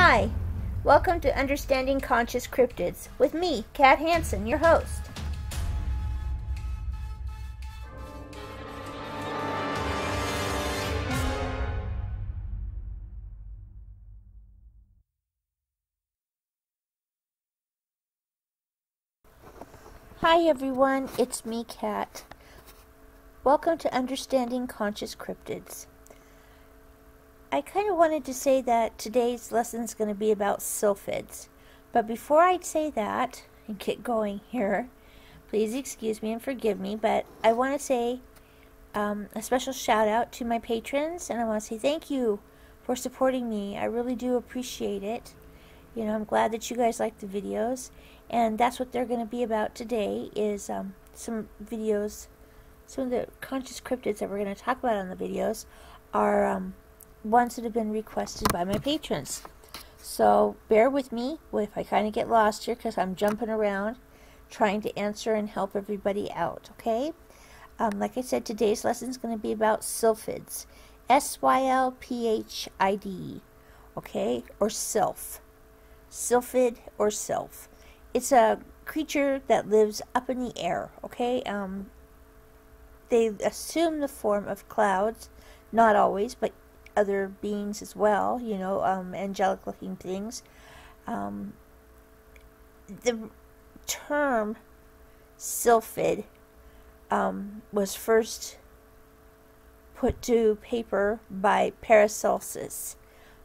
Hi, welcome to Understanding Conscious Cryptids with me, Kat Hansen, your host. Hi everyone, it's me, Kat. Welcome to Understanding Conscious Cryptids. I kind of wanted to say that today's lesson is going to be about sylphids. But before I say that and get going here, please excuse me and forgive me, but I want to say a special shout out to my patrons, and I want to say thank you for supporting me. I really do appreciate it. You know, I'm glad that you guys like the videos, and that's what they're going to be about today is some videos. Some of the conscious cryptids that we're going to talk about on the videos are ones that have been requested by my patrons. So bear with me if I kind of get lost here, because I'm jumping around trying to answer and help everybody out, okay? Like I said, today's lesson is going to be about sylphids. S-Y-L-P-H-I-D, okay? Or sylph. Sylphid or sylph. It's a creature that lives up in the air, okay? They assume the form of clouds, not always, but other beings as well, you know, angelic looking things. The term sylphid was first put to paper by Paracelsus.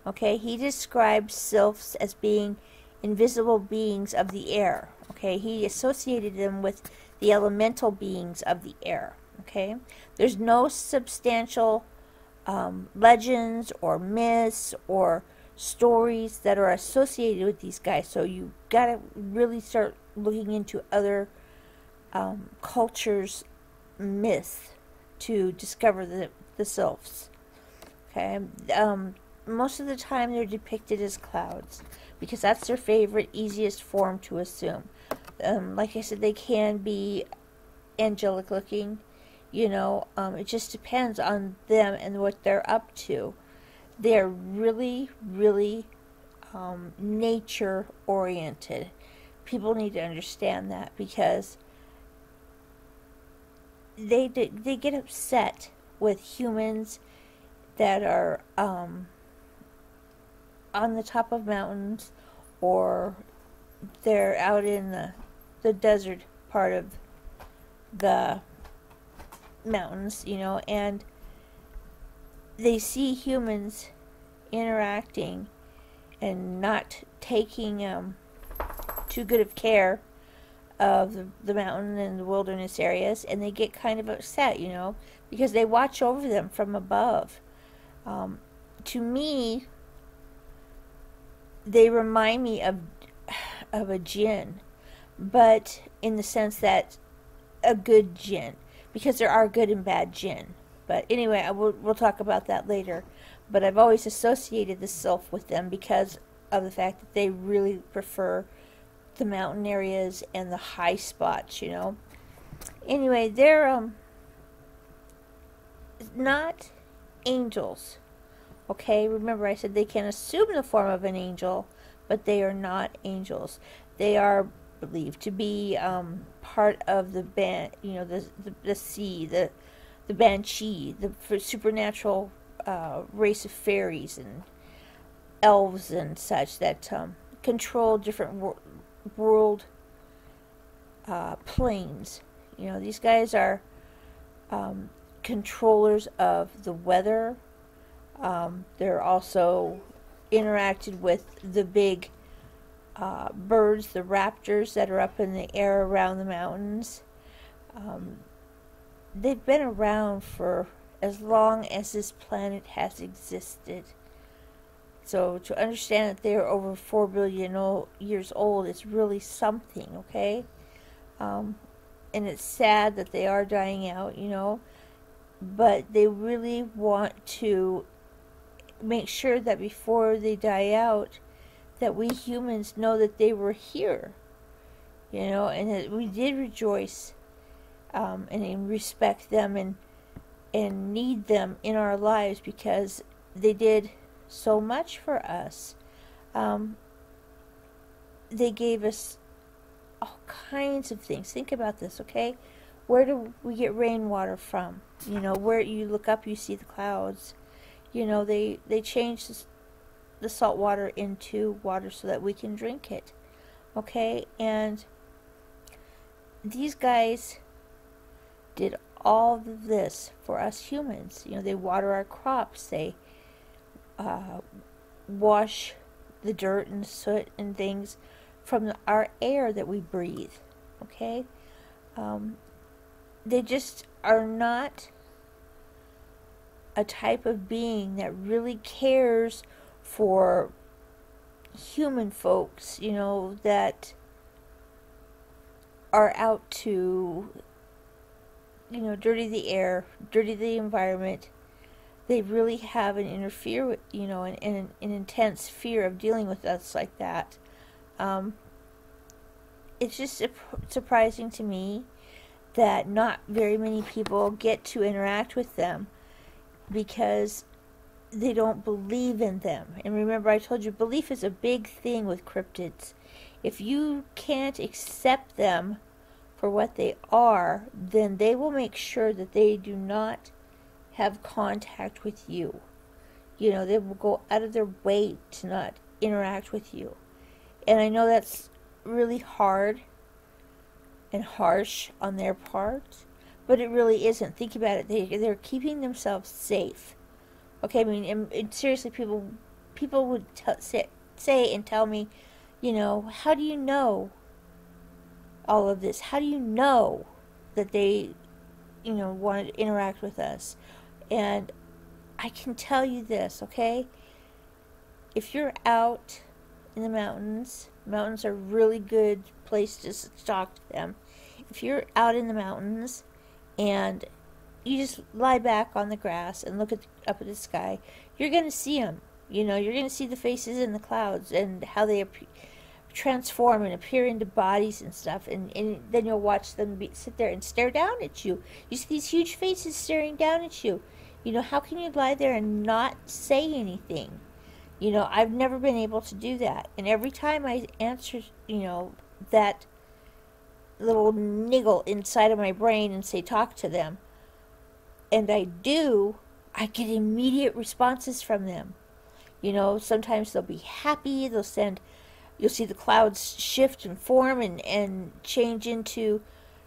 Okay, he described sylphs as being invisible beings of the air. Okay, he associated them with the elemental beings of the air. Okay, there's no substantial legends or myths or stories that are associated with these guys, so you gotta really start looking into other cultures' myths to discover the sylphs. Okay, most of the time they're depicted as clouds because that's their favorite, easiest form to assume. Like I said, they can be angelic looking. You know, it just depends on them and what they're up to. They're really, really nature-oriented. People need to understand that because they get upset with humans that are on the top of mountains, or they're out in the desert part of the mountains, you know, and they see humans interacting and not taking too good of care of the mountain and the wilderness areas, and they get kind of upset, you know, because they watch over them from above. To me, they remind me of a jinn, but in the sense that a good jinn, because there are good and bad jinn. But anyway, we'll talk about that later. But I've always associated the sylph with them because of the fact that they really prefer the mountain areas and the high spots, you know. Anyway, they're not angels. Okay, remember I said they can assume the form of an angel, but they are not angels. They are believed to be part of the you know, the sea, the banshee, the supernatural race of fairies and elves and such that control different world planes. You know, these guys are controllers of the weather. They're also interacted with the big birds, the raptors that are up in the air around the mountains. They've been around for as long as this planet has existed. So to understand that they're over 4 billion years old is really something, okay? And it's sad that they are dying out, you know, but they really want to make sure that before they die out, that we humans know that they were here, you know, and that we did rejoice and respect them and need them in our lives because they did so much for us. They gave us all kinds of things. Think about this, okay? Where do we get rainwater from? Where you look up, you see the clouds. They changed the salt water into water so that we can drink it, okay? And these guys did all of this for us humans. They water our crops. They wash the dirt and soot and things from our air that we breathe, okay? They just are not a type of being that really cares for human folks, that are out to, dirty the air, dirty the environment. They really have an an intense fear of dealing with us like that. It's just surprising to me that not very many people get to interact with them because they don't believe in them. And remember, I told you belief is a big thing with cryptids. If you can't accept them for what they are, then they will make sure that they do not have contact with you. They will go out of their way to not interact with you. And I know that's really hard and harsh on their part, but it really isn't. Think about it. They're keeping themselves safe. Okay, I mean, and seriously, people would say and tell me, how do you know all of this? How do you know that they, want to interact with us? And I can tell you this, okay? If you're out in the mountains are a really good place to talk to them. If you're out in the mountains and you just lie back on the grass and look up at the sky, you're going to see them. You're going to see the faces in the clouds and how they transform and appear into bodies and stuff. And then you'll watch them sit there and stare down at you. You see these huge faces staring down at you. How can you lie there and not say anything? I've never been able to do that. And every time I answer, that little niggle inside of my brain and say, talk to them, and I do, I get immediate responses from them. Sometimes they'll be happy. You'll see the clouds shift and form and change into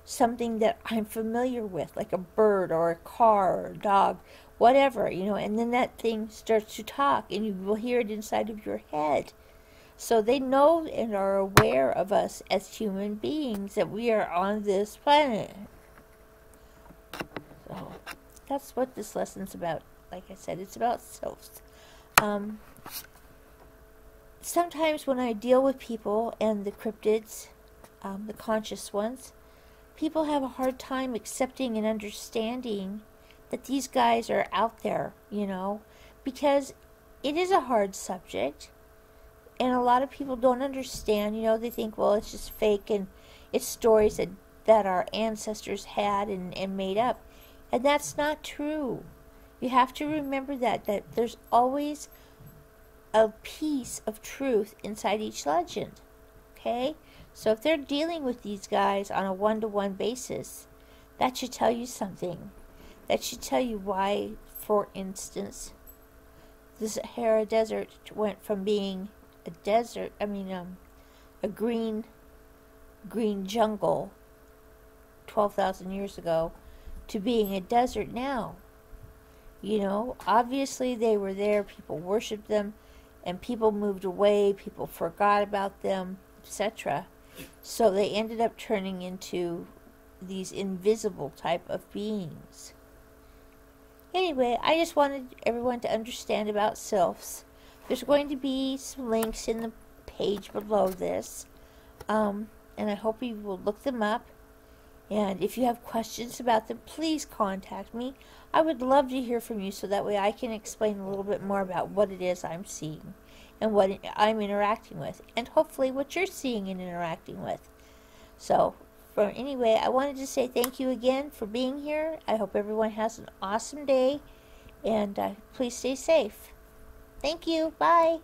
something that I'm familiar with, like a bird or a car or a dog, whatever, and then that thing starts to talk and you will hear it inside of your head. So they know and are aware of us as human beings, that we are on this planet. So that's what this lesson's about. Like I said, it's about Sylphs. Sometimes when I deal with people and the cryptids, the conscious ones, people have a hard time accepting and understanding that these guys are out there, because it is a hard subject, and a lot of people don't understand. They think, well, it's just fake, and it's stories that our ancestors had and made up, and that's not true. You have to remember that there's always a piece of truth inside each legend, okay? So if they're dealing with these guys on a one-to-one basis, that should tell you something. That should tell you why, for instance, the Sahara Desert went from being a desert, a green jungle 12,000 years ago to being a desert now. Obviously they were there, people worshipped them, and people moved away, people forgot about them, etc. So they ended up turning into these invisible type of beings. Anyway, I just wanted everyone to understand about Sylphs. There's going to be some links in the page below this, and I hope you will look them up. And if you have questions about them, please contact me. I would love to hear from you so that way I can explain a little bit more about what it is I'm seeing and what I'm interacting with, and hopefully what you're seeing and interacting with. So, anyway, I wanted to say thank you again for being here. I hope everyone has an awesome day, and please stay safe. Thank you. Bye.